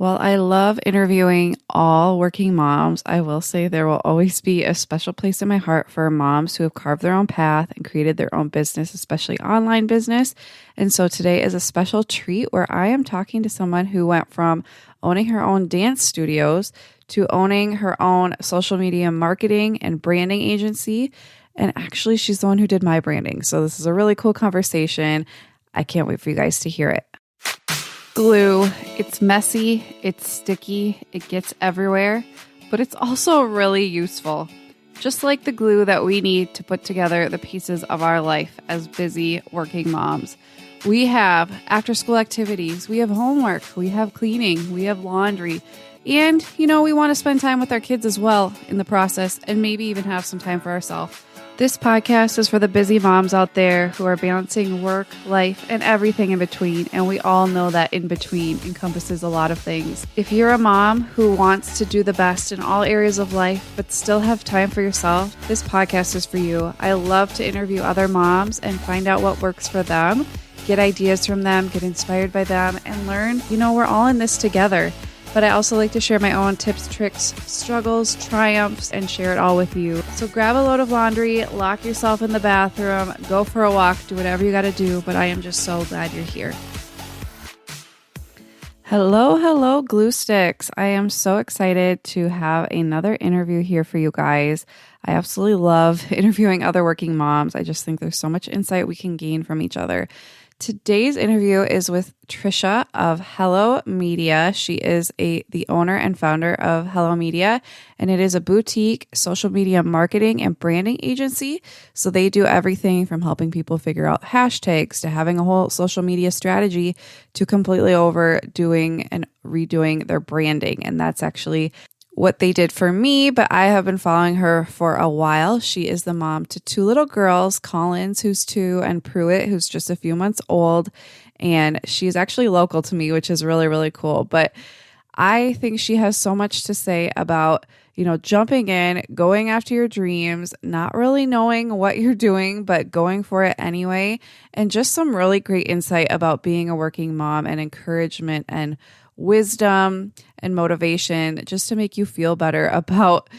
Well, I love interviewing all working moms. I will say there will always be a special place in my heart for moms who have carved their own path and created their own business, especially online business. And so today is a special treat where I am talking to someone who went from owning her own dance studios to owning her own social media marketing and branding agency. And actually, she's the one who did my branding. So this is a really cool conversation. I can't wait for you guys to hear it. Glue. It's messy, it's sticky, it gets everywhere, but it's also really useful. Just like the glue that we need to put together the pieces of our life as busy working moms. We have after school activities, we have homework, we have cleaning, we have laundry, and we want to spend time with our kids as well in the process and maybe even have some time for ourselves. This podcast is for the busy moms out there who are balancing work, life, and everything in between. And we all know that in between encompasses a lot of things. If you're a mom who wants to do the best in all areas of life, but still have time for yourself, this podcast is for you. I love to interview other moms and find out what works for them, get ideas from them, get inspired by them, and learn, we're all in this together. But I also like to share my own tips, tricks, struggles, triumphs, and share it all with you. So grab a load of laundry, lock yourself in the bathroom, go for a walk, do whatever you got to do. But I am just so glad you're here. Hello, glue sticks. I am so excited to have another interview here for you guys. I absolutely love interviewing other working moms. I just think there's so much insight we can gain from each other. Today's interview is with Trisha of Hello Media. She is the owner and founder of Hello Media, and it is a boutique social media marketing and branding agency. So they do everything from helping people figure out hashtags to having a whole social media strategy to completely overdoing and redoing their branding. And that's actually what they did for me, but I have been following her for a while. She is the mom to two little girls, Collins, who's 2, and Pruitt, who's just a few months old. And she's actually local to me, which is really, really cool. But I think she has so much to say about, jumping in, going after your dreams, not really knowing what you're doing, but going for it anyway. And just some really great insight about being a working mom and encouragement and wisdom and motivation just to make you feel better about,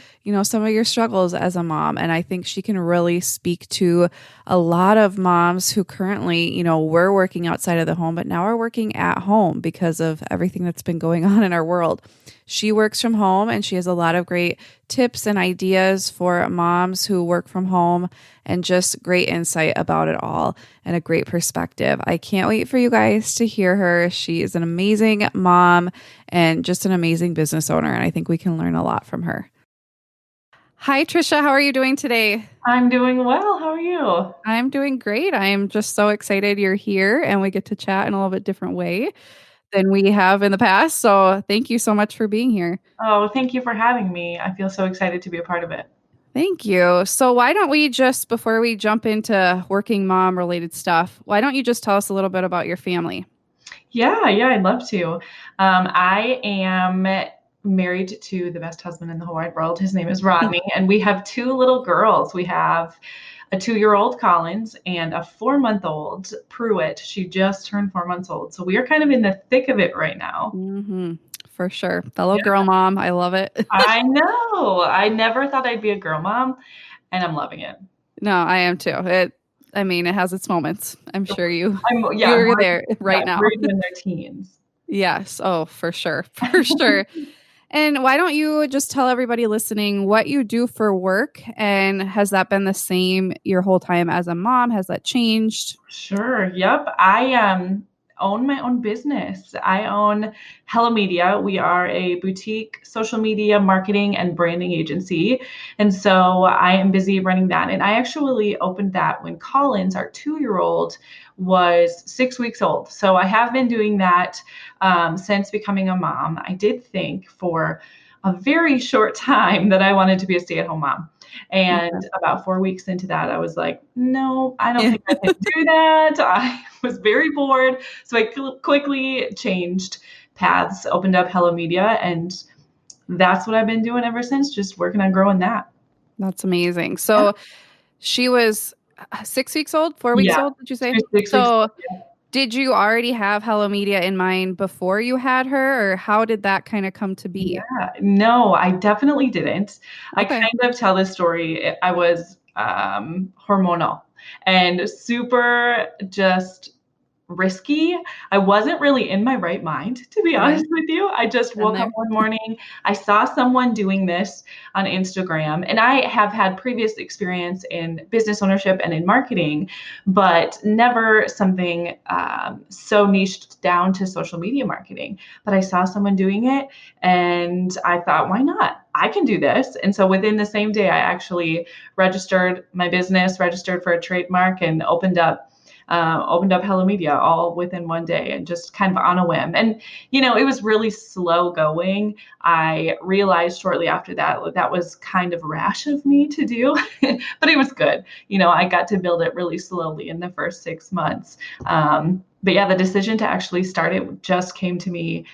some of your struggles as a mom. And I think she can really speak to a lot of moms who currently, were working outside of the home, but now are working at home because of everything that's been going on in our world. She works from home and she has a lot of great tips and ideas for moms who work from home and just great insight about it all and a great perspective. I can't wait for you guys to hear her. She is an amazing mom and just an amazing business owner. And I think we can learn a lot from her. Hi, Trisha. How are you doing today? I'm doing well. How are you? I'm doing great. I am just so excited you're here and we get to chat in a little bit different way than we have in the past. So thank you so much for being here. Oh, thank you for having me. I feel so excited to be a part of it. Thank you. So why don't we just, before we jump into working mom related stuff, why don't you just tell us a little bit about your family? Yeah, I'd love to. I am married to the best husband in the whole wide world. His name is Rodney, and we have 2 little girls. We have a 2-year-old Collins and a 4-month-old Pruitt. She just turned 4 months old. So we are kind of in the thick of it right now. Mm-hmm. For sure. Fellow girl mom. I love it. I know. I never thought I'd be a girl mom, and I'm loving it. No, I am too. It has its moments. I'm sure you're there right now. In their teens. Yes. Oh, for sure. For sure. And why don't you just tell everybody listening what you do for work? And has that been the same your whole time as a mom? Has that changed? Sure. Yep. I own my own business. I own Hello Media. We are a boutique social media marketing and branding agency. And so I am busy running that. And I actually opened that when Collins, our 2-year-old, was 6 weeks old. So I have been doing that since becoming a mom. I did think for a very short time that I wanted to be a stay-at-home mom. And about 4 weeks into that, I was like, no, I don't think I can do that. I was very bored. So I quickly changed paths, opened up Hello Media, and that's what I've been doing ever since, just working on growing that. That's amazing. So she was 6 weeks old, 4 weeks old, did you say? 6 weeks old, yeah. Did you already have Hello Media in mind before you had her, or how did that kind of come to be? Yeah, no, I definitely didn't. I Okay. kind of tell this story. I was hormonal and super just risky. I wasn't really in my right mind, to be Right. honest with you. I just Been woke up there. one morning. I saw someone doing this on Instagram, and I have had previous experience in business ownership and in marketing, but never something so niched down to social media marketing. But I saw someone doing it, and I thought, why not? I can do this. And so within the same day, I actually registered my business, registered for a trademark, and opened up Hello Media all within one day and just kind of on a whim. And, it was really slow going. I realized shortly after that that was kind of rash of me to do, but it was good. I got to build it really slowly in the first 6 months. But yeah, the decision to actually start it just came to me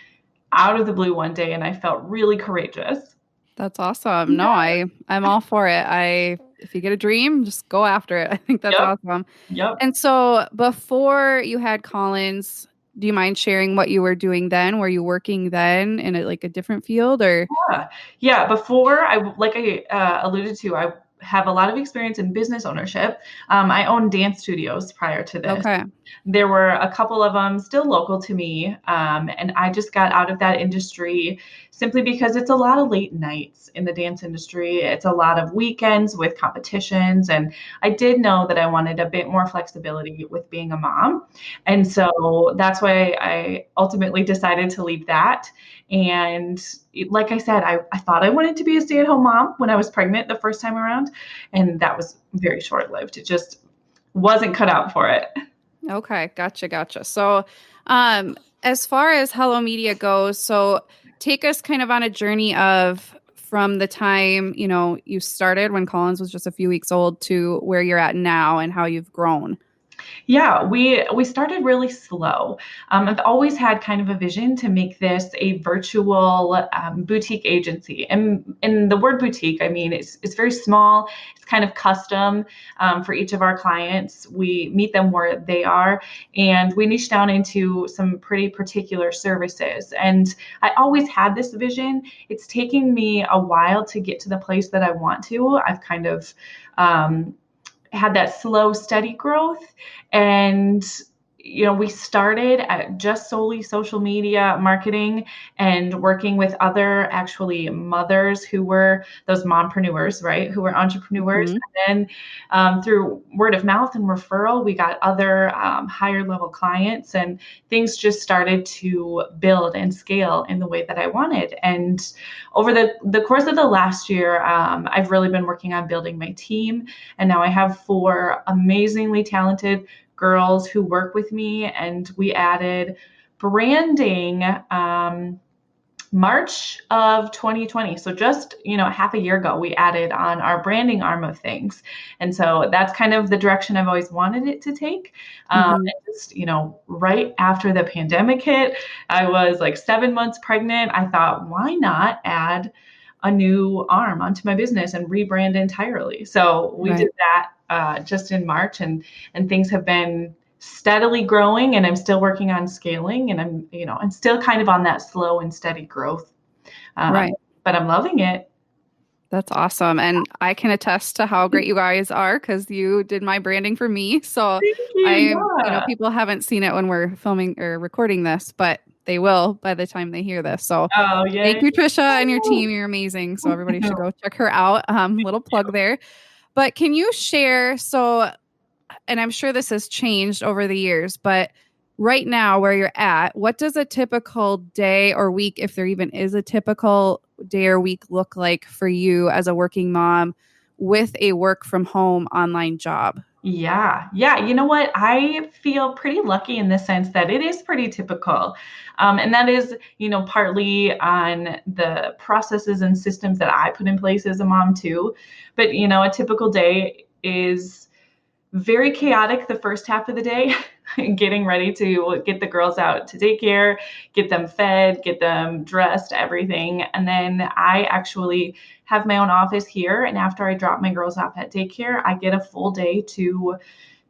out of the blue one day, and I felt really courageous. That's awesome. No, Yeah. I'm all for it. If you get a dream, just go after it. I think that's Yep. awesome. Yep. And so before you had Collins, do you mind sharing what you were doing then? Were you working then in a different field or? Yeah. Yeah. Before like I alluded to, I have a lot of experience in business ownership. I owned dance studios prior to this. Okay. There were a couple of them still local to me. And I just got out of that industry simply because it's a lot of late nights in the dance industry. It's a lot of weekends with competitions. And I did know that I wanted a bit more flexibility with being a mom. And so that's why I ultimately decided to leave that. And like I said, I thought I wanted to be a stay at home mom when I was pregnant the first time around. And that was very short lived. It just wasn't cut out for it. Okay, gotcha. So, as far as Hello Media goes, so take us kind of on a journey of from the time, you started when Collins was just a few weeks old to where you're at now and how you've grown. Yeah, we started really slow. I've always had kind of a vision to make this a virtual boutique agency, and in the word boutique, I mean it's very small. It's kind of custom for each of our clients. We meet them where they are, and we niche down into some pretty particular services. And I always had this vision. It's taking me a while to get to the place that I want to. I've kind of had that slow, steady growth. And, we started at just solely social media marketing and working with other actually mothers who were those mompreneurs, right? Who were entrepreneurs. Hmm. And then through word of mouth and referral, we got other higher level clients, and things just started to build and scale in the way that I wanted. And over the course of the last year, I've really been working on building my team. And now I have four amazingly talented girls who work with me. And we added branding March of 2020. So just, half a year ago, we added on our branding arm of things. And so that's kind of the direction I've always wanted it to take. Hmm. And just, right after the pandemic hit, I was like 7 months pregnant. I thought, why not add a new arm onto my business and rebrand entirely? So we Right. did that just in March, and things have been steadily growing, and I'm still working on scaling, and I'm still kind of on that slow and steady growth. Um, Right. but I'm loving it. That's awesome. And I can attest to how great you guys are because you did my branding for me. So Thank you. Yeah. people haven't seen it when we're filming or recording this, but they will by the time they hear this. So Oh, thank yay. you, Trisha, and your team. You're amazing. So everybody should go check her out. Little plug there. But can you share? So, and I'm sure this has changed over the years, but right now where you're at, what does a typical day or week, if there even is a typical day or week, look like for you as a working mom with a work from home online job? Yeah. Yeah. You know what? I feel pretty lucky in the sense that it is pretty typical. And that is, partly on the processes and systems that I put in place as a mom, too. But, a typical day is very chaotic the first half of the day, getting ready to get the girls out to daycare, get them fed, get them dressed, everything. And then I actually have my own office here. And after I drop my girls off at daycare, I get a full day to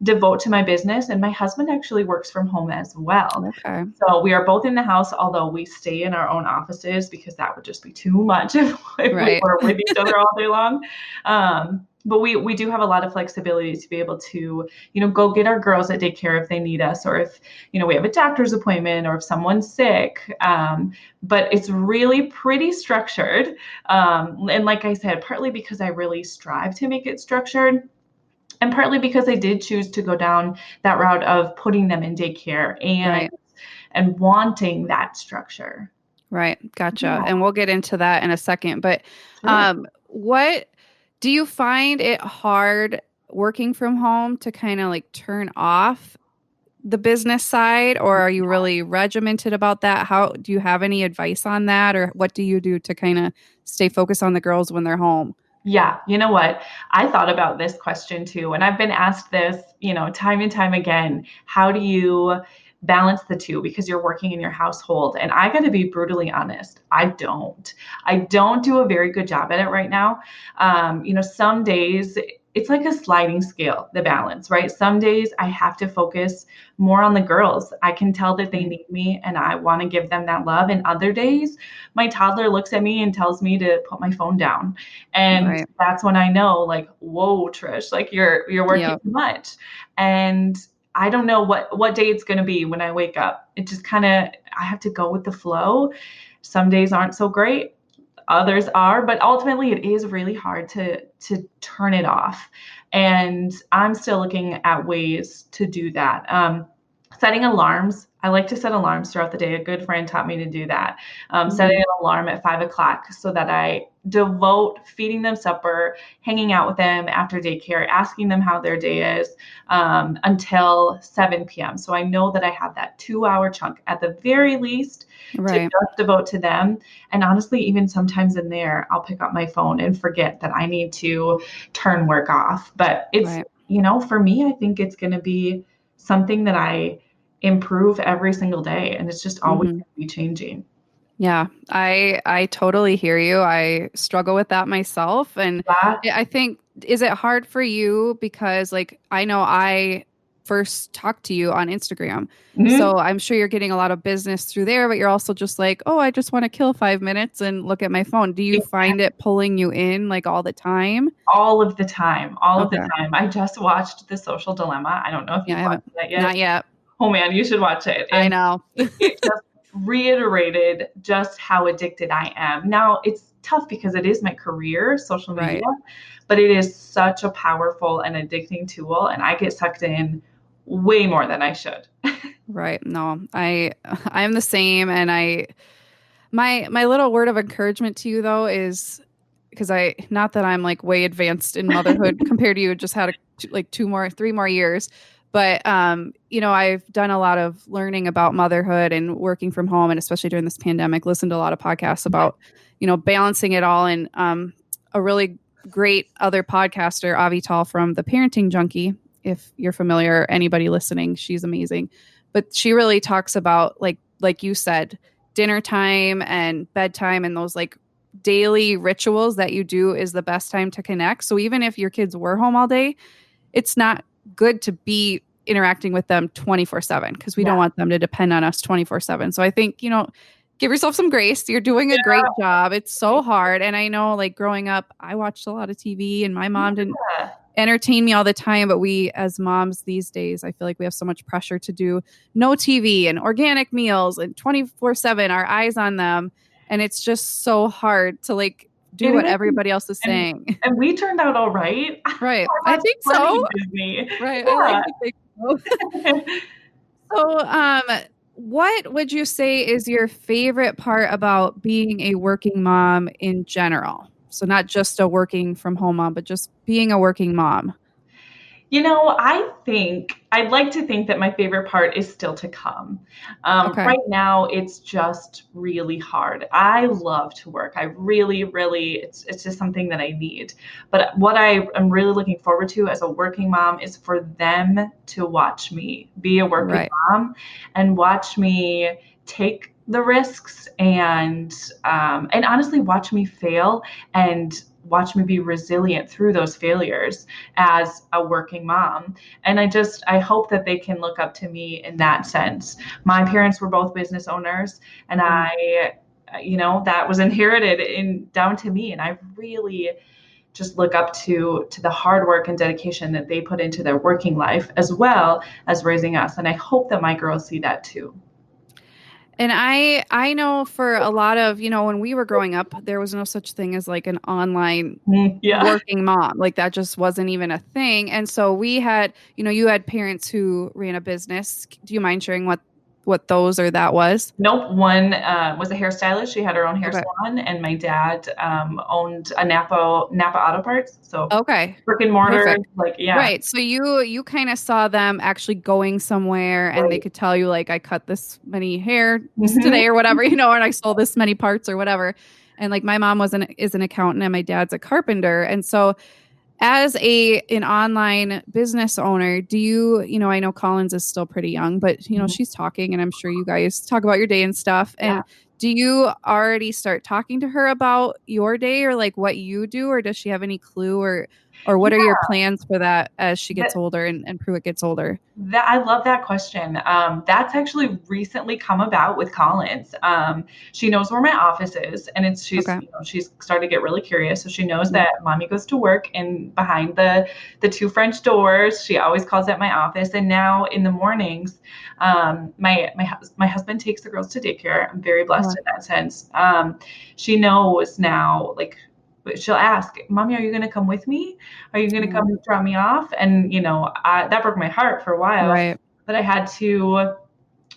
devote to my business. And my husband actually works from home as well. Okay. So we are both in the house, although we stay in our own offices because that would just be too much if we Right. were with each other all day long. But we do have a lot of flexibility to be able to, go get our girls at daycare if they need us, or if, we have a doctor's appointment, or if someone's sick. But it's really pretty structured. And like I said, partly because I really strive to make it structured, and partly because I did choose to go down that route of putting them in daycare Right. and wanting that structure. Right. Gotcha. Yeah, And we'll get into that in a second. But sure. what do you find it hard working from home to kind of like turn off the business side, or are you really regimented about that? How do you have any advice on that, or what do you do to kind of stay focused on the girls when they're home? Yeah, you know what? I thought about this question too, and I've been asked this, time and time again. How do you balance the two because you're working in your household? And I got to be brutally honest, I don't. I don't do a very good job at it right now. Some days it's like a sliding scale, the balance, right? Some days I have to focus more on the girls. I can tell that they Right. need me and I want to give them that love. And other days, my toddler looks at me and tells me to put my phone down. And Right. that's when I know, like, whoa, Trish, like you're working Yep. too much. And I don't know what day it's going to be when I wake up. It just kind of, I have to go with the flow. Some days aren't so great, others are, but ultimately it is really hard to turn it off. And I'm still looking at ways to do that. Setting alarms. I like to set alarms throughout the day. A good friend taught me to do that. Setting Hmm. an alarm at 5 o'clock so that I devote feeding them supper, hanging out with them after daycare, asking them how their day is, until 7 p.m. So I know that I have that 2 hour chunk at the very least to Right. just devote to them. And honestly, even sometimes in there, I'll pick up my phone and forget that I need to turn work off. But it's, Right. for me, I think it's going to be something that I improve every single day. And it's just always Hmm. going to be changing. Yeah, I totally hear you. I struggle with that myself, and That, I think, is it hard for you because like I know I first talked to you on Instagram. mhm, So I'm sure you're getting a lot of business through there, but you're also just like, "Oh, I just want to kill 5 minutes and look at my phone." Do you find it pulling you in like all the time? all of the time, all of the Okay. time. I just watched The Social Dilemma. I don't know if Yeah, you've I watched haven't. that yet. Not yet. Oh man, you should watch it. I And know. it just reiterated just how addicted I am. Now, it's tough because it is my career, social media, Right. but it is such a powerful and addicting tool, and I get sucked in way more than I should. Right. No. I'm the same, and my little word of encouragement to you though is, because I, not that I'm like way advanced in motherhood compared to you, just had like 3 more years, but I've done a lot of learning about motherhood and working from home, and especially during this pandemic, listened to a lot of podcasts about balancing it all. And a really great other podcaster, Avital from the Parenting Junkie, if you're familiar, anybody listening, she's amazing. But she really talks about like you said, dinner time and bedtime and those like daily rituals that you do is the best time to connect. So even if your kids were home all day, it's not good to be interacting with them 24/7 because we don't Yeah. want them to depend on us 24/7. So I think, give yourself some grace. You're doing a great job. It's so hard. And I know like growing up, I watched a lot of TV and my mom didn't Yeah. entertain me all the time, but we as moms these days, I feel like we have so much pressure to do no TV and organic meals and 24/7, our eyes on them. And it's just so hard to like do It what is. everybody else is And saying. and we turned out all right. I Right. I watched think so. plenty of Disney. Right. I like to think so. Yeah. So, what would you say is your favorite part about being a working mom in general? So, not just a working from home mom, but just being a working mom. I think I'd like to think that my favorite part is still to come. Okay. Right now, it's just really hard. I love to work. I really, really, it's just something that I need. But what I am really looking forward to as a working mom is for them to watch me be a working Right. mom and watch me take the risks and honestly watch me fail and watch me be resilient through those failures as a working mom. And I hope that they can look up to me in that sense. My parents were both business owners, and Mm. that was inherited in down to me. And I really just look up to the hard work and dedication that they put into their working life as well as raising us. And I hope that my girls see that too. And I know for a lot of, when we were growing up, there was no such thing as like an online Yeah. working mom. Like that just wasn't even a thing. And so we had, you had parents who ran a business. Do you mind sharing what those or that was? Nope. One was a hairstylist. She had her own hair Okay. salon, and my dad owned a Napa Auto Parts. So Okay. brick and mortar, Perfect. like yeah, Right. So you kind of saw them actually going somewhere and they right. could tell you like I cut this many hairs Hmm. today or whatever, and I sold this many parts or whatever. And like my mom is an accountant and my dad's a carpenter. And so as an online business owner, do I know Collins is still pretty young, but she's talking and I'm sure you guys talk about your day and stuff. Yeah. And do you already start talking to her about your day or like what you do, or does she have any clue or what are your plans for that as she gets Yeah. older and Pruitt gets older? I love that question. That's actually recently come about with Collins. She knows where my office is, and Okay. she's started to get really curious. So she knows Yeah. that mommy goes to work, and behind the two French doors, she always calls that my office. And now in the mornings, my husband takes the girls to daycare. I'm very blessed Okay. in that sense. She knows now, like she'll ask, "Mommy, are you going to come with me? Are you going to come Mm, drop me off?" And that broke my heart for a while, right. but I had to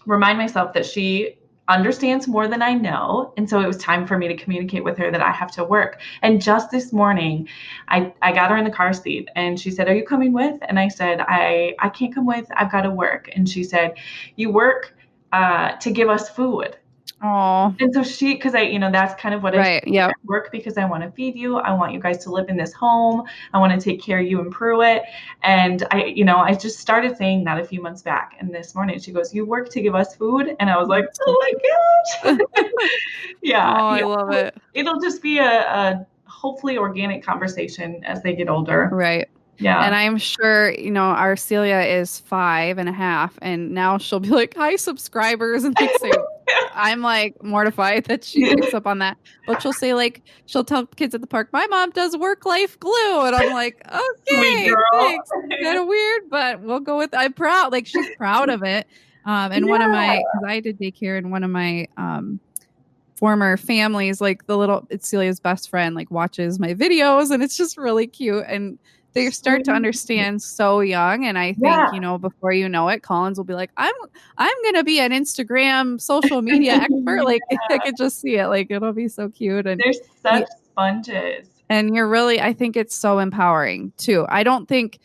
remind myself that she understands more than I know. And so it was time for me to communicate with her that I have to work. And just this morning, I got her in the car seat and she said, "Are you coming with?" And I said, I can't come with. I've got to work. And she said, "You work to give us food." Oh, And so because that's kind of what I right. Yep. work because I want to feed you. I want you guys to live in this home. I want to take care of you and Pruitt. And I just started saying that a few months back. And this morning she goes, "You work to give us food." And I was like, That's so "Oh cute. my Oh, gosh." Yeah. I Yeah. love it. It'll just be a hopefully organic conversation as they get older. Right. Yeah. And I'm sure, our Celia is 5.5, and now she'll be like, "Hi, subscribers," and like say, I'm like mortified that she picks up on that. But she'll tell kids at the park, "My mom does work life glue," and I'm like, Sweet "Okay, girl. thanks." Kind of weird, but we'll go with. I'm proud. Like she's proud of it. And Yeah. because I did daycare, and one of my former families, like it's Celia's best friend, like watches my videos, and it's just really cute. And they start to Sweet. understand so young. And I think, Yeah. before you know it, Collins will be like, I'm gonna be an Instagram social media expert. Like I could just see it. Like it'll be so cute. And They're you such sponges. and you're really, I think it's so empowering too. I don't think,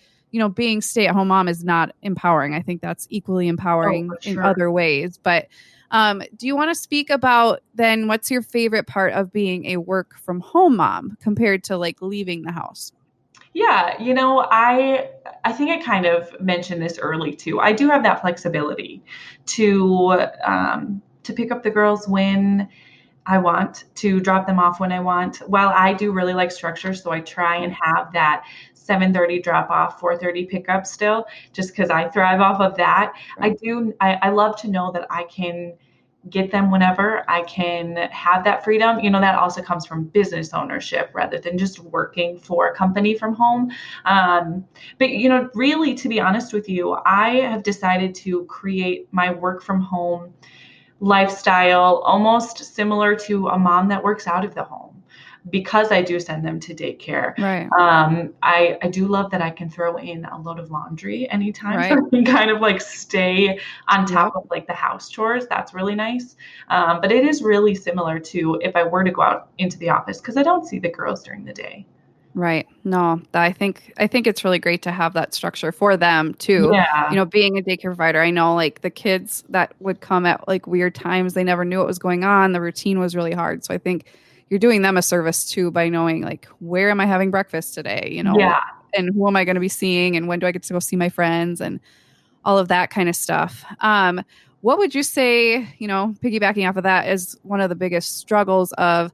being stay-at-home mom is not empowering. I think that's equally Oh, empowering for in sure. other ways. But do you want to speak about then what's your favorite part of being a work from home mom compared to like leaving the house? Yeah, I think I kind of mentioned this early too. I do have that flexibility to pick up the girls when I want, to drop them off when I want. While I do really like structure, so I try and have that 7:30 drop off, 4:30 pickup still, just because I thrive off of that. I Right. do. I love to know that I can get them whenever I can have that freedom. That also comes from business ownership rather than just working for a company from home. But, really, to be honest with you, I have decided to create my work from home lifestyle almost similar to a mom that works out of the home because I do send them to daycare. Right. I do love that I can throw in a load of laundry anytime, so Right. I can kind of like stay on top Yep. of like the house chores. That's really nice. But it is really similar to if I were to go out into the office because I don't see the girls during the day. Right. No, I think it's really great to have that structure for them too. Yeah, Being a daycare provider, I know like the kids that would come at like weird times, they never knew what was going on. The routine was really hard. So I think you're doing them a service too by knowing like where am I having breakfast today, yeah. and who am I going to be seeing and when do I get to go see my friends and all of that kind of stuff. What would you say, piggybacking off of that is one of the biggest struggles of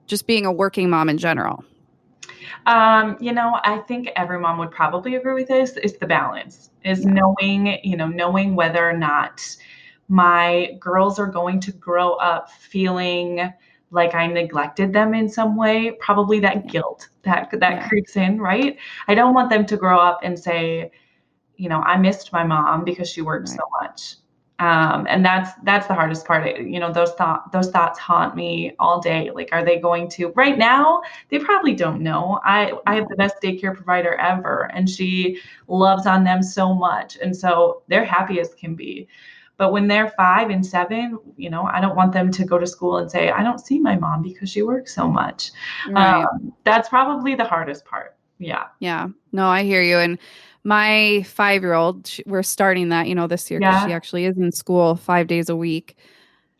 just being a working mom in general? I think every mom would probably agree with this, is the balance, is Yeah, knowing whether or not my girls are going to grow up feeling like I neglected them in some way. Probably that yeah, guilt that yeah, creeps in, right? I don't want them to grow up and say, I missed my mom because she worked so right. much. And that's the hardest part. Those thoughts haunt me all day. Like, are they going to right now? They probably don't know. I have No, the best daycare provider ever, and she loves on them so much, and so they're happy as can be. But when they're 5 and 7, I don't want them to go to school and say, I don't see my mom because she works so much. right. That's probably the hardest part. Yeah. Yeah. No, I hear you. And my 5-year-old, we're starting that, this year because she Yeah. actually is in school 5 days a week.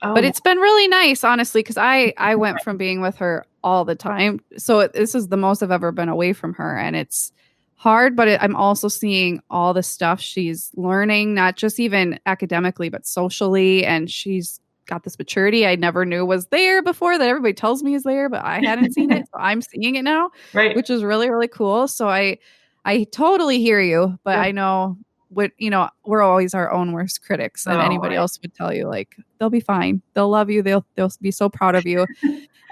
But Oh, it's been really nice, honestly, because I went from being with her all the time. So this is the most I've ever been away from her, and it's hard. But I'm also seeing all the stuff she's learning, not just even academically, but socially, and she's got this maturity I never knew was there before that everybody tells me is there, but I hadn't seen it. So I'm seeing it now, right. which is really, really cool. So I totally hear you, but Yeah. I know we're always our own worst critics, and Oh, anybody right. else would tell you like they'll be fine, they'll love you, they'll be so proud of you.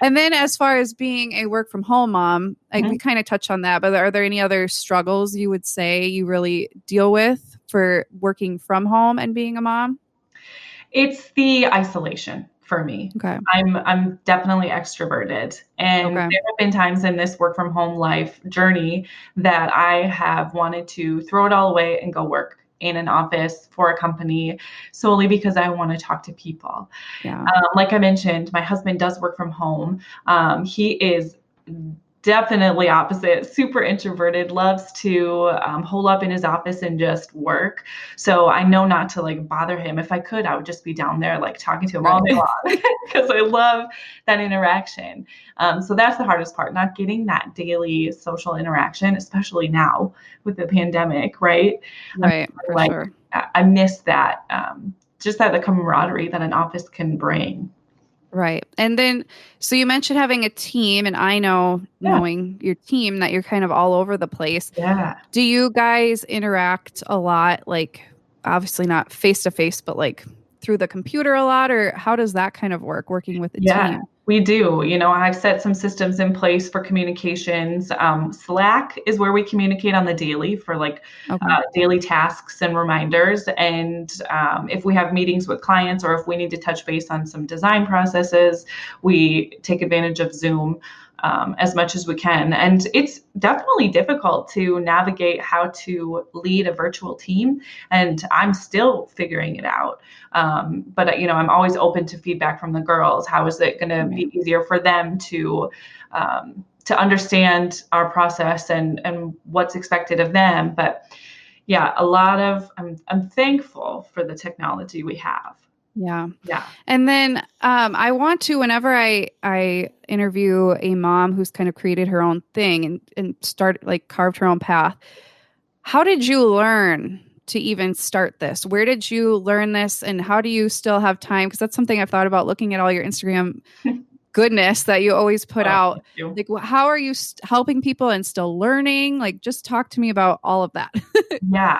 And then as far as being a work from home mom, we Mhm. kind of touched on that, but are there any other struggles you would say you really deal with for working from home and being a mom? It's the isolation for me. Okay. I'm definitely extroverted, and Okay. there have been times in this work from home life journey that I have wanted to throw it all away and go work in an office for a company solely because I want to talk to people. Yeah. Like I mentioned, my husband does work from home. He is definitely opposite, super introverted, loves to hole up in his office and just work. So I know not to like bother him. If I could, I would just be down there like talking to him all Right. day long because I love that interaction. So that's the hardest part, not getting that daily social interaction, especially now with the pandemic, right? I'm Right, for like, sure. I miss that. Just that the camaraderie that an office can bring. Right. And then, so you mentioned having a team, and I know, Yeah, knowing your team, that you're kind of all over the place. yeah. Do you guys interact a lot, like obviously not face to face, but like through the computer a lot, or how does that kind of work working with a Yeah, team? we do. I've set some systems in place for communications. Slack is where we communicate on the daily for like Okay. daily tasks and reminders. And if we have meetings with clients or if we need to touch base on some design processes, we take advantage of Zoom. As much as we can. And it's definitely difficult to navigate how to lead a virtual team. And I'm still figuring it out. But I'm always open to feedback from the girls. How is it going to Right. be easier for them to understand our process and what's expected of them? But yeah, I'm thankful for the technology we have. Yeah. Yeah, And then I want to, whenever I interview a mom who's kind of created her own thing and start like carved her own path, how did you learn to even start this? Where did you learn this, and how do you still have time? Because that's something I've thought about looking at all your Instagram goodness that you always put oh, out. thank you. Like, how are you helping people and still learning? Like, just talk to me about all of that. Yeah,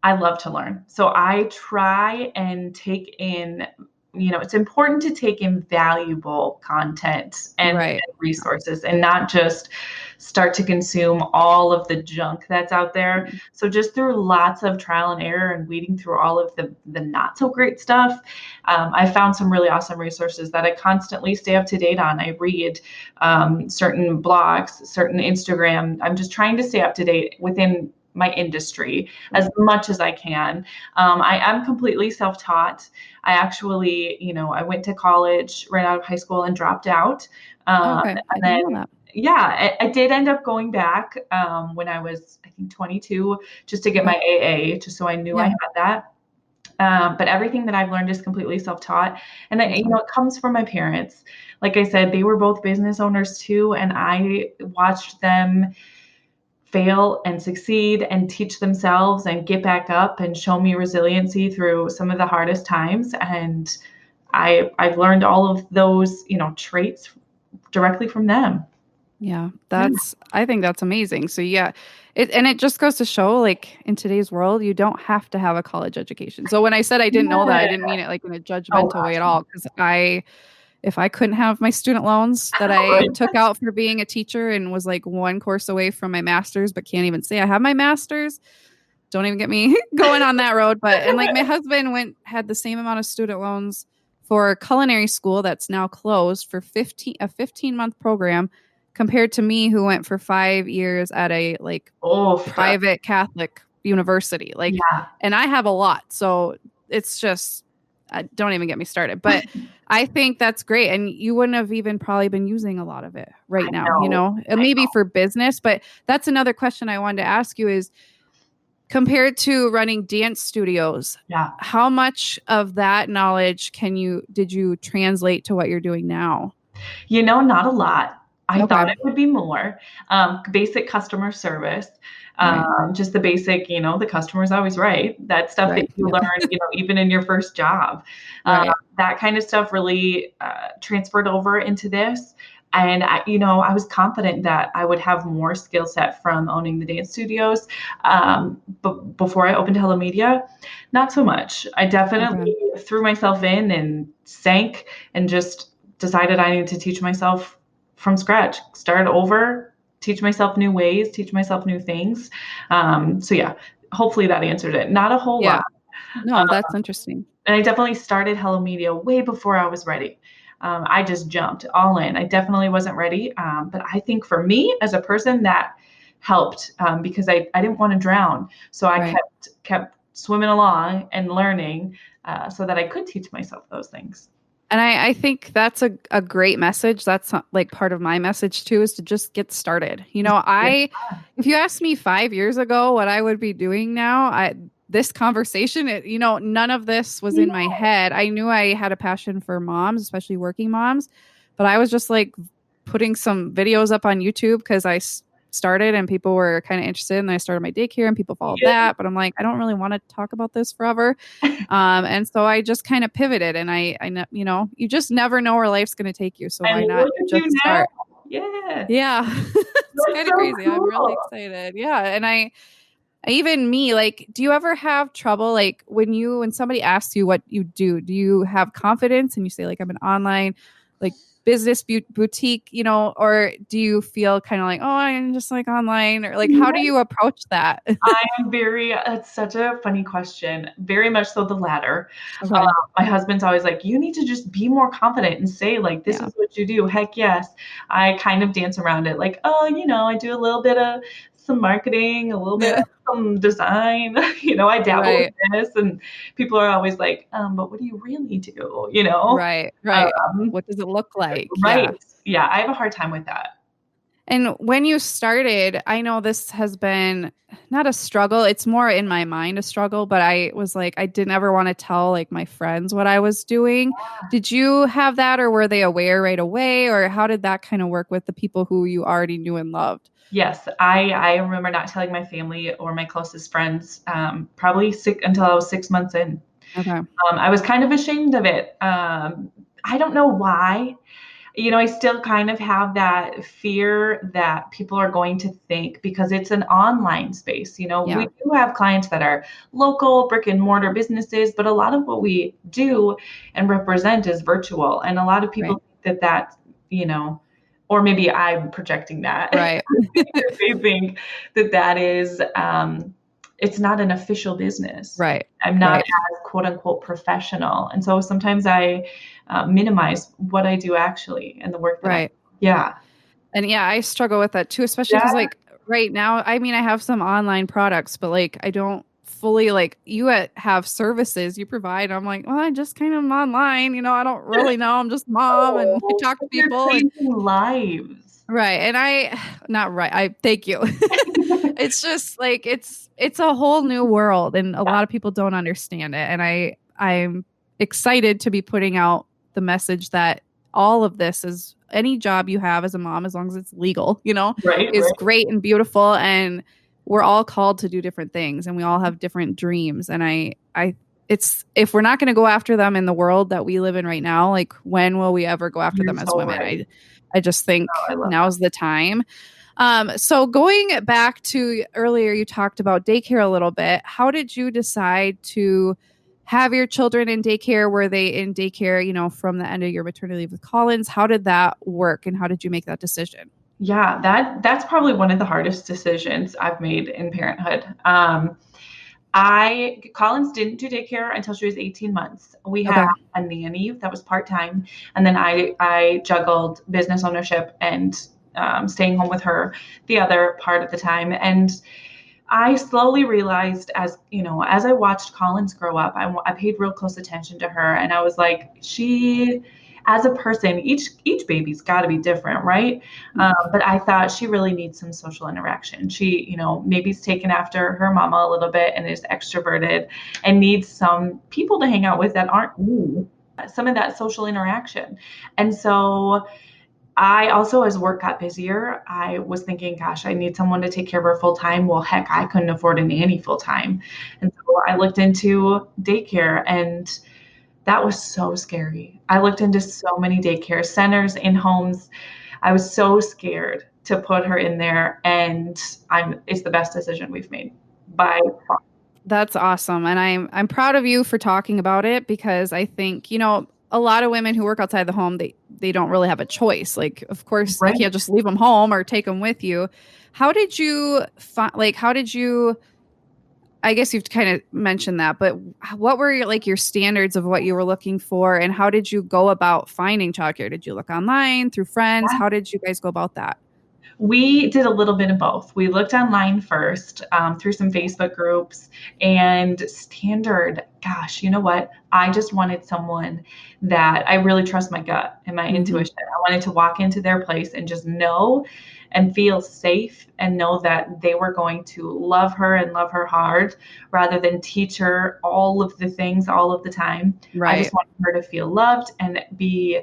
I love to learn. So I try and take in, it's important to take in valuable content Right. and resources and not just start to consume all of the junk that's out there. Yeah. So just through lots of trial and error and weeding through all of the not so great stuff, I found some really awesome resources that I constantly stay up to date on. I read certain blogs, certain Instagram. I'm just trying to stay up to date within my industry as Right. much as I can. I am completely self-taught. I actually, I went to college right out of high school and dropped out. Oh, Um, okay. I and didn't know then, that. yeah, I did end up going back when I was, I think, 22, just to get Okay. my AA, just so I knew I Yeah. had that. But everything that I've learned is completely self-taught, and Awesome. it comes from my parents. Like I said, they were both business owners too, and I watched them fail and succeed and teach themselves and get back up and show me resiliency through some of the hardest times. And I've learned all of those, traits directly from them. Yeah, Yeah. I think that's amazing. So yeah, it just goes to show like in today's world, you don't have to have a college education. So when I said I didn't know that, I Yeah. didn't mean it like in a Oh judgmental way gosh. at all. Because if I couldn't have my student loans that I took out for being a teacher and was like one course away from my master's, but can't even say I have my master's, don't even get me going on that road. But and like my husband had the same amount of student loans for culinary school that's now closed for 15-month program compared to me who went for 5 years at a like Oh, private Catholic university. Like, yeah, and I have a lot. So it's just don't even get me started. But I think that's great. And you wouldn't have even probably been using a lot of it right I now, know. I maybe know. for business. But that's another question I wanted to ask you is compared to running dance studios, Yeah. how much of that knowledge did you translate to what you're doing now? Not a lot. I thought Okay. it would be more. Basic customer service, Right. just the basic, the customer's always right. That stuff that Right. you Yep. learn, even in your first job. Right. That kind of stuff really transferred over into this. And I was confident that I would have more skill set from owning the dance studios. But before I opened Hello Media, not so much. I Okay. definitely threw myself in and sank and just decided I needed to teach myself from scratch, start over, teach myself new ways, teach myself new things. So yeah, hopefully that answered it. Not a whole lot. Yeah. No, that's interesting. And I definitely started Hello Media way before I was ready. I just jumped all in. I definitely wasn't ready. But I think for me as a person that helped because I didn't want to drown. So I Right. kept swimming along and learning so that I could teach myself those things. And I think that's a great message. That's like part of my message too, is to just get started. Yeah. If you asked me 5 years ago what I would be doing now, this conversation, none of this was in my head. I knew I had a passion for moms, especially working moms, but I was just like putting some videos up on YouTube because started and people were kind of interested and I started my daycare and people followed Yeah. that. But I'm like, I don't really want to talk about this forever. And so I just kind of pivoted and you just never know where life's going to take you. So And why not look at you just now. start? Yeah. Yeah. It's That's kind of so crazy. I'm really cool. excited. Yeah. And even me, like, do you ever have trouble? Like when somebody asks you what you do you have confidence and you say like, I'm an online, like business boutique, or do you feel kind of like, oh, I'm just like online or like, how do you approach that? I am it's such a funny question. Very much so the latter. Okay. My husband's always like, you need to just be more confident and say, like, this Yeah. is what you do. Heck yes. I kind of dance around it, like, oh, I do a little bit of some marketing, a little bit Yeah. of some design. I dabble Right. in this, and people are always like, but what do you really do? Right. Right. Um, What does it look like? right. Yeah. Yeah, I have a hard time with that. And when you started, I know this has been not a struggle, it's more in my mind a struggle, but I was like, I didn't ever want to tell like my friends what I was doing. Did you have that or were they aware right away? Or how did that kind of work with the people who you already knew and loved? Yes, I remember not telling my family or my closest friends, probably until I was 6 months in. Okay. I was kind of ashamed of it. I don't know why. I still kind of have that fear that people are going to think because it's an online space. We Yeah. do have clients that are local brick and mortar businesses, but a lot of what we do and represent is virtual. And a lot of Right. people think you know, or maybe I'm projecting that. Right. They think that is it's not an official business. Right. I'm not Right. as quote unquote professional, and so sometimes I minimize what I do actually and the work that I. Right. Yeah, And yeah, I struggle with that too, especially because yeah, like right now, I mean, I have some online products, but like I don't fully like have services you provide. I'm like, well, I just kind of am online, I don't really know. I'm just mom and I oh, talk to you're people and changing lives. right. And not right. I thank you. It's just like it's a whole new world and a Yeah, lot of people don't understand it. And I'm excited to be putting out the message that all of this is any job you have as a mom, as long as it's legal, right, is right. great and beautiful. And we're all called to do different things and we all have different dreams. And I it's if we're not going to go after them in the world that we live in right now, like when will we ever go after You're them as so women? right. I just think Oh, I love that. now's the time. So going back to earlier, you talked about daycare a little bit. How did you decide to have your children in daycare? Were they in daycare, from the end of your maternity leave with Collins? How did that work and how did you make that decision? Yeah, that's probably one of the hardest decisions I've made in parenthood. I Collins didn't do daycare until she was 18 months. We had Okay. a nanny that was part-time, and then I juggled business ownership and staying home with her the other part of the time. And I slowly realized, as I watched Collins grow up, I paid real close attention to her, and I was like, she, as a person, each baby's got to be different, right? But I thought she really needs some social interaction. She, maybe's taken after her mama a little bit and is extroverted, and needs some people to hang out with that aren't ooh, some of that social interaction. And so I also, as work got busier, I was thinking, gosh, I need someone to take care of her full time. Well, heck, I couldn't afford a nanny full time. And so I looked into daycare, and that was so scary. I looked into so many daycare centers in homes. I was so scared to put her in there, and it's the best decision we've made by far. That's awesome. And I'm proud of you for talking about it because I think, a lot of women who work outside the home, they don't really have a choice. Like, of course, you Right. can't just leave them home or take them with you. How did you how did you I guess you've kind of mentioned that, but what were your standards of what you were looking for and how did you go about finding childcare? Did you look online through friends? How did you guys go about that? We did a little bit of both. We looked online first through some Facebook groups and standard. Gosh, you know what? I just wanted someone that I really trust my gut and my Hmm. intuition. I wanted to walk into their place and just know and feel safe and know that they were going to love her and love her hard rather than teach her all of the things all of the time. I just Right. wanted her to feel loved and be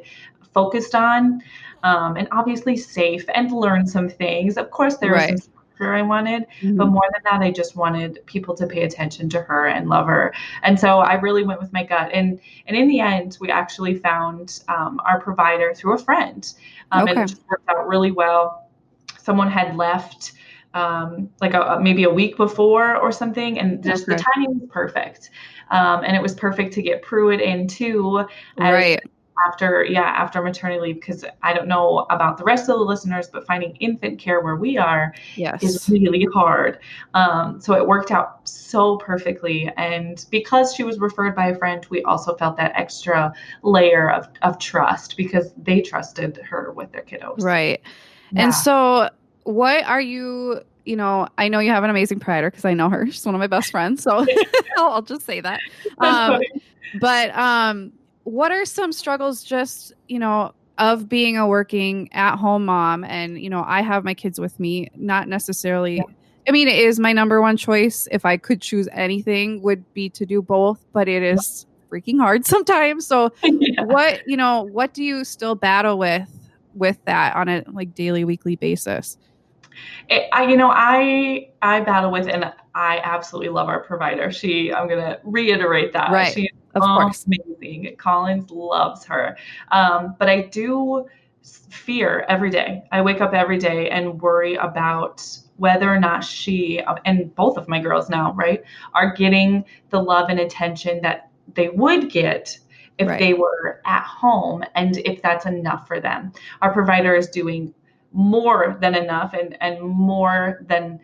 focused on and obviously safe and learn some things. Of course, there was some Right. structure I wanted, but Hmm. more than that, I just wanted people to pay attention to her and love her. And so I really went with my gut. And in the end, we actually found our provider through a friend, and it Okay. just worked out really well. Someone had left like maybe a week before or something, and just the Okay. timing was perfect. And it was perfect to get Pruitt in too, as Right. after maternity leave, because I don't know about the rest of the listeners, but finding infant care where we are is Yes. really hard. So it worked out so perfectly. And because she was referred by a friend, we also felt that extra layer of trust because they trusted her with their kiddos. Right. And Yeah. so, what are you, I know you have an amazing provider because I know her. She's one of my best friends. So I'll just say that. That's Um, funny. but what are some struggles just, of being a working at home mom? And, I have my kids with me, not Yeah. necessarily. I mean, it is my number one choice. If I could choose anything, would be to do both, but it is freaking hard sometimes. So, Yeah. what do you still battle with that on a daily, weekly basis? I battle with, and I absolutely love our provider. I'm gonna reiterate that Right. she's Of course. amazing. Collins loves her, but I do fear every day. I wake up every day and worry about whether or not she and both of my girls now, right, are getting the love and attention that they would get if Right. they were at home, and if that's enough for them. Our provider is doing more than enough and more than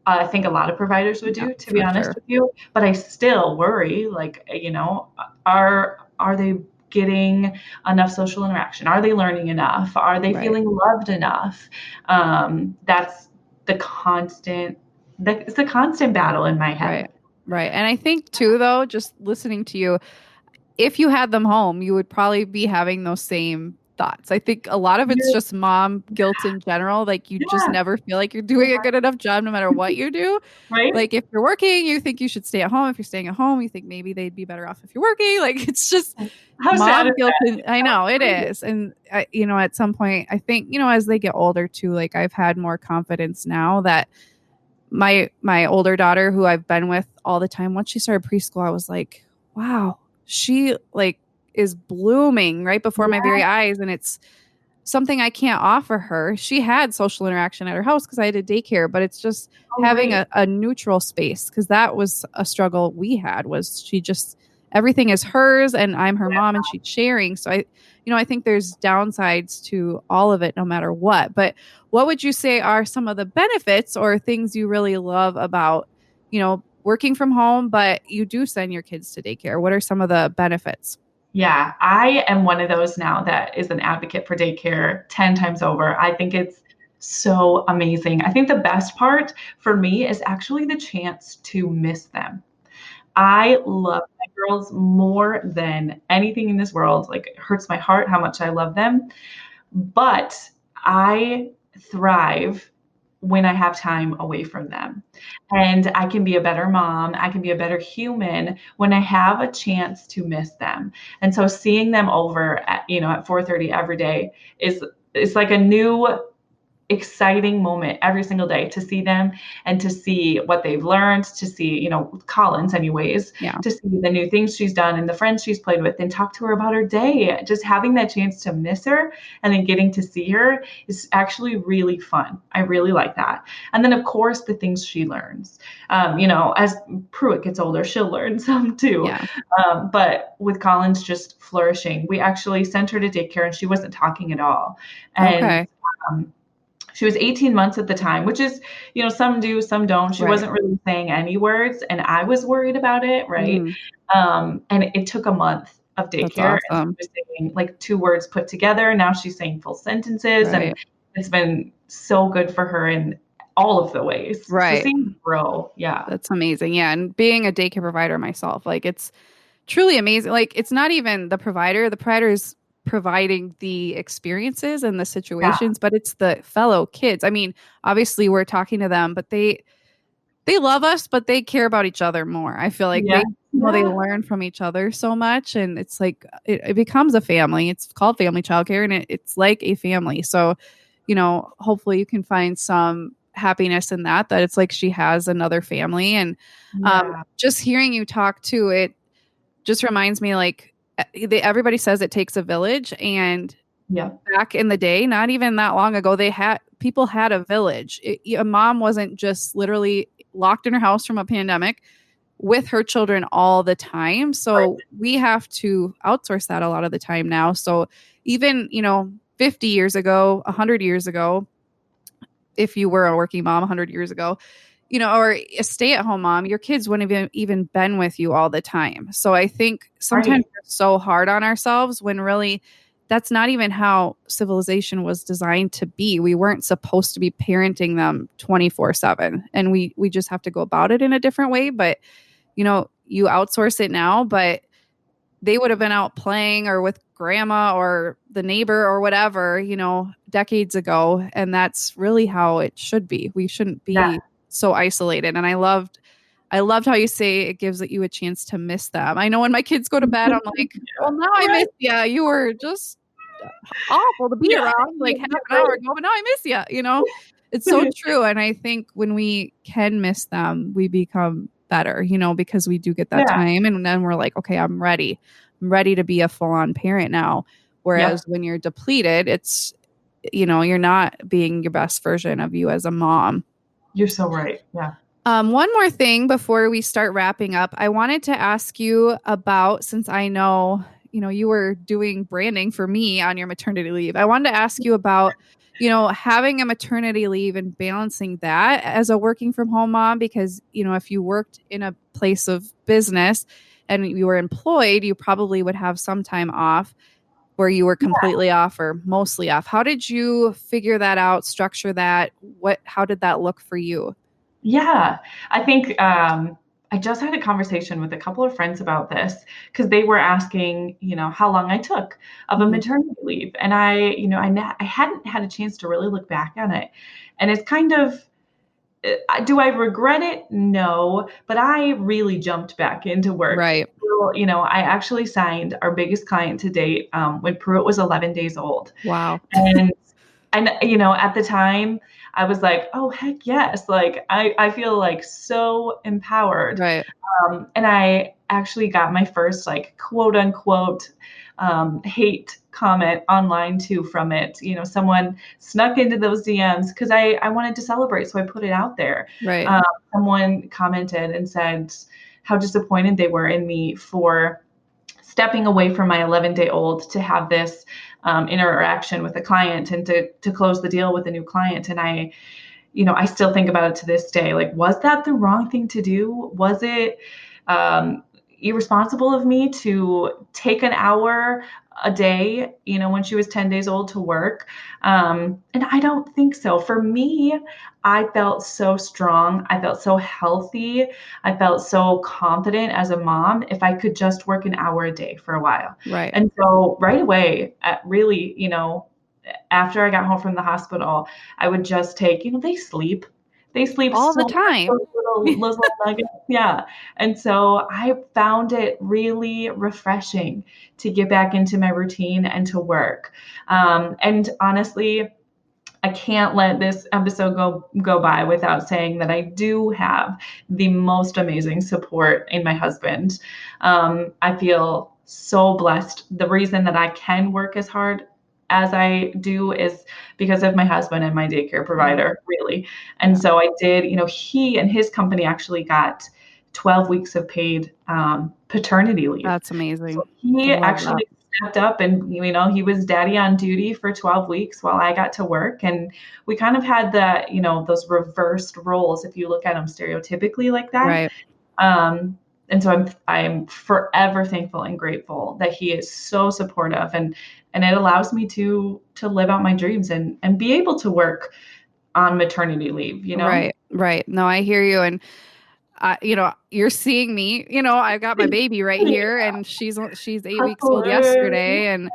I think a lot of providers would Yeah, do, to be for honest sure. with you. But I still worry, like, are they getting enough social interaction? Are they learning enough? Are they Right. feeling loved enough? That's the constant, it's the constant battle in my Right. head. Right. And I think too, though, just listening to you, if you had them home, you would probably be having those same thoughts. I think a lot of it's You're, just mom guilt in general. Like you just yeah, never feel like you're doing a good enough job no matter what you do. right? Like if you're working, you think you should stay at home. If you're staying at home, you think maybe they'd be better off if you're working. Like it's just How sad mom is guilt. that? I How know it true. is. And, at some point, I think, as they get older too, like I've had more confidence now that my older daughter who I've been with all the time, once she started preschool, I was like, wow, she like is blooming right before my Yeah. very eyes. And it's something I can't offer her. She had social interaction at her house because I had a daycare, but it's just Oh, having right. a neutral space because that was a struggle we had was she just everything is hers and I'm her mom and she's sharing. So I think there's downsides to all of it no matter what. But what would you say are some of the benefits or things you really love about, working from home, but you do send your kids to daycare? What are some of the benefits? Yeah, I am one of those now that is an advocate for daycare 10 times over. I think it's so amazing. I think the best part for me is actually the chance to miss them. I love my girls more than anything in this world. Like, it hurts my heart how much I love them. But I thrive when I have time away from them. And I can be a better mom, I can be a better human when I have a chance to miss them. And so seeing them over at 4:30 every day is it's like a new exciting moment every single day to see them and to see what they've learned, to see, Collins, anyways, Yeah. to see the new things she's done and the friends she's played with and talk to her about her day. Just having that chance to miss her and then getting to see her is actually really fun. I really like that. And then, of course, the things she learns. As Pruitt gets older, she'll learn some too. Yeah. But with Collins just flourishing, we actually sent her to daycare and she wasn't talking at all. And Okay. um, she was 18 months at the time, which is, some do, some don't. She Right. wasn't really saying any words, and I was worried about it, right? Mm, And it took a month of that's daycare, and she awesome. was saying like two words put together. Now she's saying full sentences, and Right. it's been so good for her in all of the ways. So Right. seeing her grow, yeah, That's amazing. Yeah. And being a daycare provider myself, like it's truly amazing. Like it's not even the provider is providing the experiences and the yeah, situations, but it's the fellow kids. I mean, obviously we're talking to them, but they love us, but they care about each other more. I feel like yeah, they yeah, learn from each other so much, and it's like it becomes a family. It's called family childcare, and it's like a family. So, hopefully you can find some happiness in that. That it's like she has another family, and yeah, just hearing you talk to it just reminds me like everybody says it takes a village, and yeah, back in the day, not even that long ago, they had people had a village. A mom wasn't just literally locked in her house from a pandemic with her children all the time. right, So we have to outsource that a lot of the time now. So even, 50 years ago, 100 years ago, if you were a working mom 100 years ago, or a stay at home mom, your kids wouldn't have even been with you all the time. So I think sometimes right, we're so hard on ourselves when really that's not even how civilization was designed to be. We weren't supposed to be parenting them 24/7. And we just have to go about it in a different way. But, you outsource it now, but they would have been out playing or with grandma or the neighbor or whatever, decades ago. And that's really how it should be. We shouldn't yeah, be so isolated. And I loved how you say it gives you a chance to miss them. I know when my kids go to bed, I'm like, yeah, well, now I miss right, you. You were just awful to be yeah, around like half yeah, an hour ago, but now I miss you. It's so right, true. And I think when we can miss them, we become better, because we do get that yeah, time. And then we're like, okay, I'm ready. I'm ready to be a full on parent now. Whereas yep, when you're depleted, you're not being your best version of you as a mom. you're so right, yeah, One more thing before we start wrapping up, I wanted to ask you about since I know, you were doing branding for me on your maternity leave. I wanted to ask you about, having a maternity leave and balancing that as a working from home mom because, if you worked in a place of business and you were employed, you probably would have some time off where you were completely off or mostly off. How did you figure that out, structure that? How did that look for you? yeah. I think I just had a conversation with a couple of friends about this because they were asking, how long I took of a Mhm. maternity leave, and I hadn't had a chance to really look back on it, and it's kind of do I regret it? No, but I really jumped back into work. Right. So, I actually signed our biggest client to date when Pruitt was 11 days old. Wow. And And, at the time I was like, oh, heck yes. Like, I feel like so empowered. Right. And I actually got my first like quote unquote hate comment online too from it. Someone snuck into those DMs because I wanted to celebrate. So I put it out there. Right. Someone commented and said how disappointed they were in me for stepping away from my 11-day-old to have this interaction with a client and to close the deal with a new client. And I still think about it to this day. Like, was that the wrong thing to do? Was it irresponsible of me to take an hour a day, when she was 10 days old to work? And I don't think so. For me, I felt so strong. I felt so healthy. I felt so confident as a mom if I could just work an hour a day for a while. Right. And so right away, really, after I got home from the hospital, I would just take, they sleep All so the much, time. those little nuggets. Yeah. And so I found it really refreshing to get back into my routine and to work. And honestly, I can't let this episode go by without saying that I do have the most amazing support in my husband. I feel so blessed. The reason that I can work as hard as I do is because of my husband and my daycare provider, really. And so I did, he and his company actually got 12 weeks of paid paternity leave. That's amazing. So he I love that. actually stepped up and, he was daddy on duty for 12 weeks while I got to work. And we kind of had those reversed roles, if you look at them stereotypically like that. Right. And so I'm forever thankful and grateful that he is so supportive, and it allows me to live out my dreams and be able to work on maternity leave, Right. Right. No, I hear you. And you're seeing me, I've got my baby right here and she's 8 weeks old yesterday. And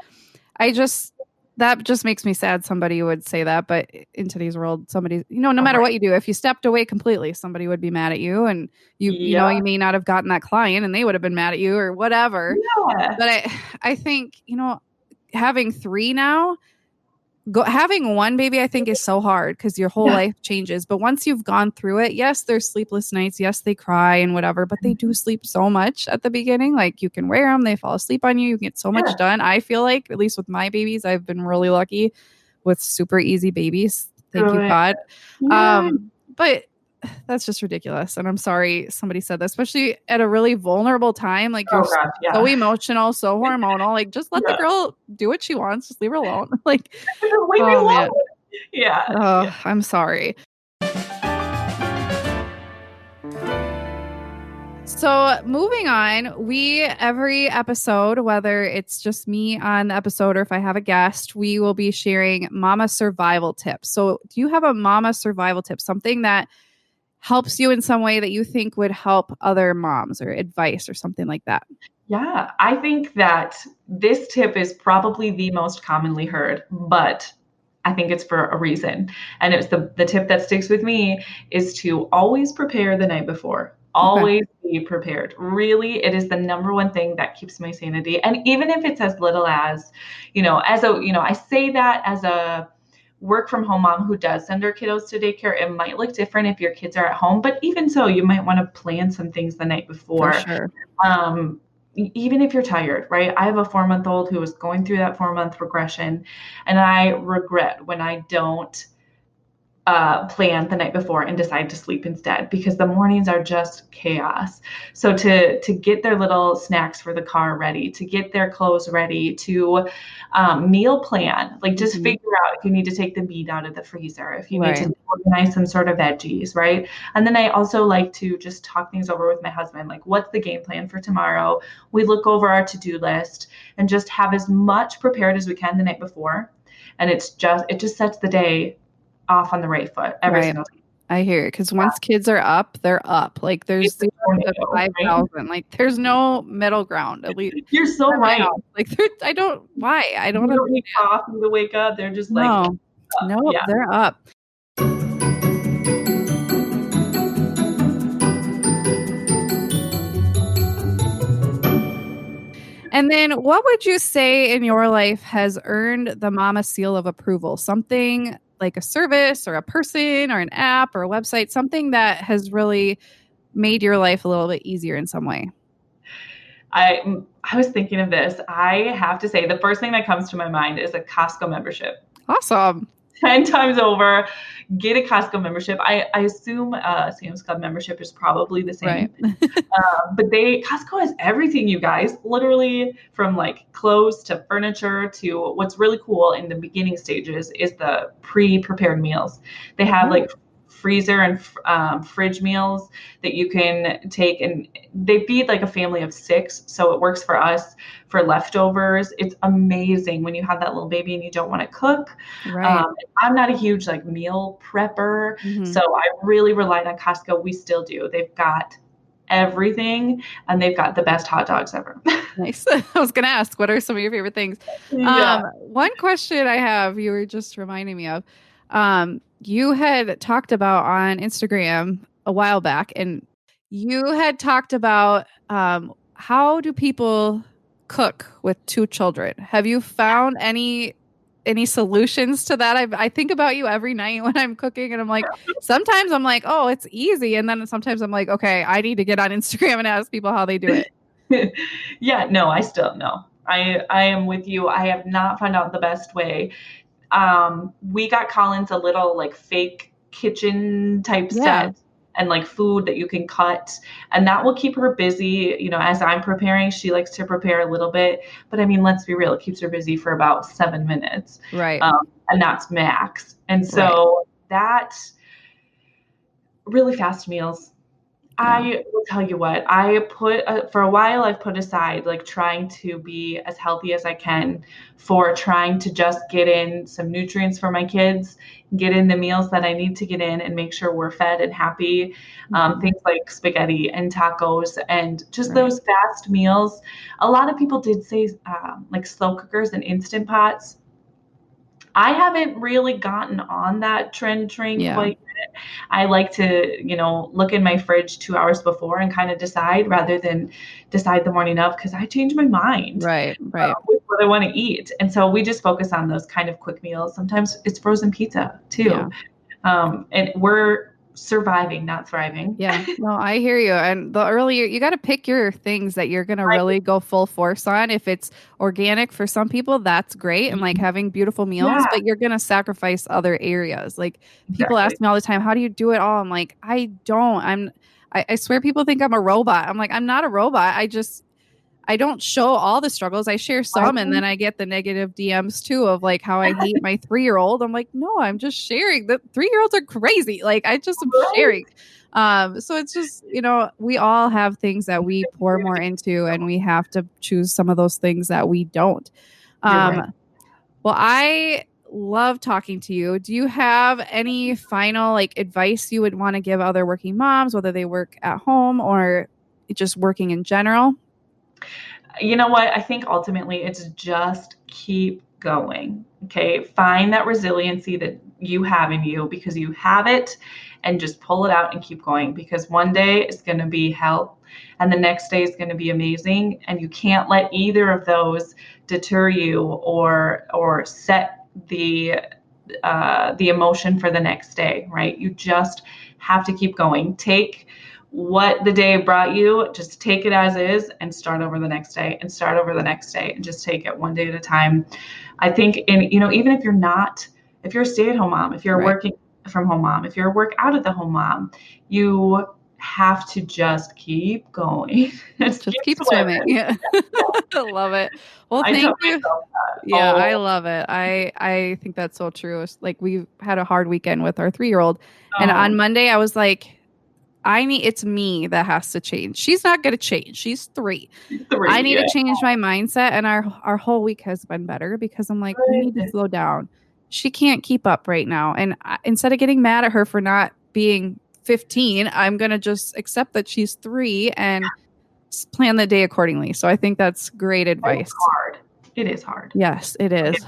that just makes me sad somebody would say that. But in today's world, somebody, no matter what you do, if you stepped away completely, somebody would be mad at you, and you may not have gotten that client and they would have been mad at you or whatever. Yeah. But I think, having 3 now, having one baby, I think, is so hard because your whole life changes. But once you've gone through it, yes, there's sleepless nights. Yes, they cry and whatever, but they do sleep so much at the beginning. Like, you can wear them, they fall asleep on you. You can get so much done. I feel like, at least with my babies, I've been really lucky with super easy babies. Thank you, God. Yeah. But that's just ridiculous. And I'm sorry somebody said that, especially at a really vulnerable time. Like, you're so emotional, so hormonal. Like, just let the girl do what she wants. Just leave her alone. Like, leave me alone. Yeah. Oh, I'm sorry. So moving on, every episode, whether it's just me on the episode or if I have a guest, we will be sharing mama survival tips. So do you have a mama survival tip, something that helps you in some way that you think would help other moms, or advice or something like that? Yeah, I think that this tip is probably the most commonly heard, but I think it's for a reason. And it's the tip that sticks with me is to always prepare the night before. Always be prepared. Really, it is the number one thing that keeps my sanity. And even if it's as little as, I say that as a work from home mom who does send her kiddos to daycare, it might look different if your kids are at home, but even so, you might want to plan some things the night before. For sure. Even if you're tired, right? I have a 4-month-old who is going through that 4-month regression, and I regret when I don't plan the night before and decide to sleep instead, because the mornings are just chaos. So to get their little snacks for the car ready, to get their clothes ready, to meal plan, like just figure out if you need to take the meat out of the freezer, if you need to organize some sort of veggies, right? And then I also like to just talk things over with my husband, like, what's the game plan for tomorrow? We look over our to-do list and just have as much prepared as we can the night before. And it just sets the day off on the right foot every single time. I hear it, because once kids are up, they're up. Like, there's 5,000. Like, there's no middle ground. At least you're so right. Like, I don't need coffee to wake up. They're just like, they're up. And then what would you say in your life has earned the mama seal of approval? Something like a service or a person or an app or a website, something that has really made your life a little bit easier in some way. I was thinking of this. I have to say, the first thing that comes to my mind is a Costco membership. Awesome. 10 times over, get a Costco membership. I assume Sam's Club membership is probably the Right. same. But Costco has everything, you guys, literally from like clothes to furniture to what's really cool in the beginning stages is the pre-prepared meals. They have Oh, like freezer and fridge meals that you can take, and they feed like a family of 6, so it works for us for leftovers. It's amazing when you have that little baby and you don't want to cook. right. I'm not a huge like meal prepper, Hmm. so I really relied on Costco. We still do. They've got everything, and they've got the best hot dogs ever. Nice. I was going to ask, what are some of your favorite things? Yeah. One question I have, you were just reminding me of, you had talked about on Instagram a while back, and you had talked about how do people cook with 2 children? Have you found any solutions to that? I think about you every night when I'm cooking, and I'm like, sometimes I'm like, oh, it's easy, and then sometimes I'm like, okay, I need to get on Instagram and ask people how they do it. Yeah, no, I still no. I am with you. I have not found out the best way. We got Collins a little like fake kitchen type Yeah, set and like food that you can cut, and that will keep her busy. As I'm preparing, she likes to prepare a little bit, but I mean, let's be real, it keeps her busy for about 7 minutes, right, and that's max. And right. so that really fast meals. Yeah, I will tell you what, I put for a while, I've put aside like trying to be as healthy as I can for trying to just get in some nutrients for my kids, get in the meals that I need to get in, and make sure we're fed and happy. hmm, Things like spaghetti and tacos and just right. those fast meals. A lot of people did say like slow cookers and instant pots. I haven't really gotten on that trend train Yeah, quite yet. I like to, look in my fridge 2 hours before and kind of decide rather than decide the morning of because I change my mind right, right. with what I want to eat. And so we just focus on those kind of quick meals. Sometimes it's frozen pizza Yeah. too. And we're surviving, not thriving. Yeah, no, I hear you. And the earlier you got to pick your things that you're going to really go full force on. If it's organic for some people, that's great and like having beautiful meals, Yeah, but you're going to sacrifice other areas. Like people ask exactly. me all the time, how do you do it all? I'm like, I don't. I swear people think I'm a robot. I'm like, I'm not a robot. I don't show all the struggles. I share some, and then I get the negative DMs too of like how I hate my 3-year-old. I'm like, no, I'm just sharing. The 3-year-olds are crazy. Like I just am Right? sharing. So it's just, we all have things that we pour more into, and we have to choose some of those things that we don't. You're right. Well, I love talking to you. Do you have any final like advice you would want to give other working moms, whether they work at home or just working in general? You know what? I think ultimately it's just keep going. Okay. Find that resiliency that you have in you because you have it, and just pull it out and keep going because one day is going to be hell and the next day is going to be amazing. And you can't let either of those deter you or set the emotion for the next day, right? You just have to keep going. Take what the day brought you, just take it as is and start over the next day and start over the next day and just take it one day at a time. I think even if you're a stay-at-home mom, if you're Right. working from home mom, if you're a work out of the home mom, you have to just keep going. Just Just keep keep swimming. swimming. Yeah. Yeah, I love it. Well, I tell thank you. myself that. Yeah, I Oh, love it. I think that's so true. It's like we've had a hard weekend with our 3-year-old, and oh, on Monday I was like, it's me that has to change. She's not going to change. She's 3. I 3. need Yeah. to change my mindset, and our whole week has been better because I'm like, we need to Good. slow down. She can't keep up right now, and instead of getting mad at her for not being 15, I'm going to just accept that she's 3 and plan the day accordingly. So I think that's great And it's advice. hard. It is hard. Yes, it Okay. is.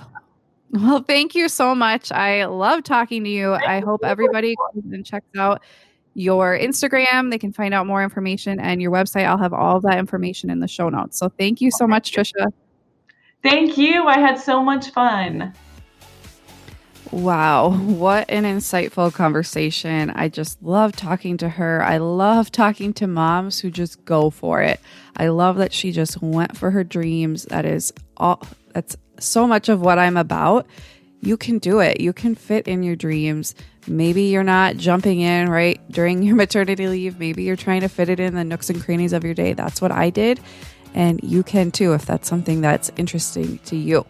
Well, thank you so much. I love talking to you. Thank I hope everybody goes and checks out your Instagram. They can find out more information, and your website. I'll have all of that information in the show notes. So thank you so much, Trisha. Thank you. I had so much fun. Wow, what an insightful conversation. I just love talking to her. I love talking to moms who just go for it. I love that she just went for her dreams. That's so much of what I'm about. You can do it. You can fit in your dreams. Maybe you're not jumping in right during your maternity leave. Maybe you're trying to fit it in the nooks and crannies of your day. That's what I did. And you can too, if that's something that's interesting to you.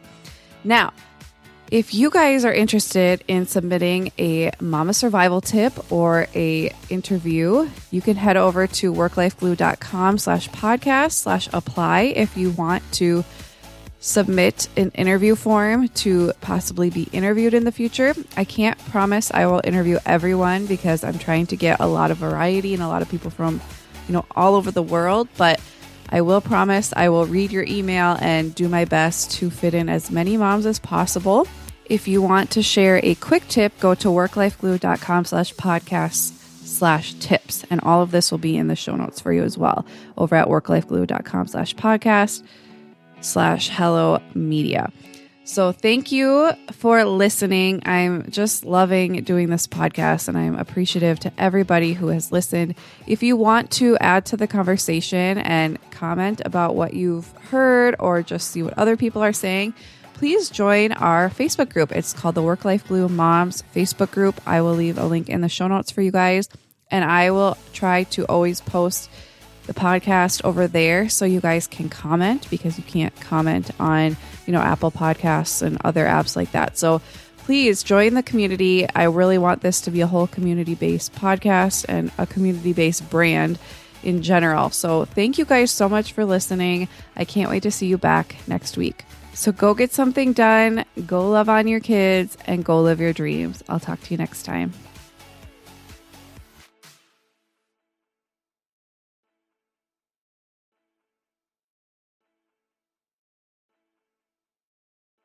Now, if you guys are interested in submitting a mama survival tip or a interview, you can head over to worklifeglue.com/podcast/apply if you want to submit an interview form to possibly be interviewed in the future. I can't promise I will interview everyone because I'm trying to get a lot of variety and a lot of people from, all over the world, but I will promise I will read your email and do my best to fit in as many moms as possible. If you want to share a quick tip, go to worklifeglue.com/podcast/tips. And all of this will be in the show notes for you as well over at worklifeglue.com/podcast/hello media. So thank you for listening. I'm just loving doing this podcast, and I'm appreciative to everybody who has listened. If you want to add to the conversation and comment about what you've heard or just see what other people are saying, please join our Facebook group. It's called the Work Life Glue Moms Facebook group. I will leave a link in the show notes for you guys, and I will try to always post the podcast over there so you guys can comment, because you can't comment on, Apple Podcasts and other apps like that. So please join the community. I really want this to be a whole community-based podcast and a community-based brand in general. So thank you guys so much for listening. I can't wait to see you back next week. So go get something done, go love on your kids, and go live your dreams. I'll talk to you next time.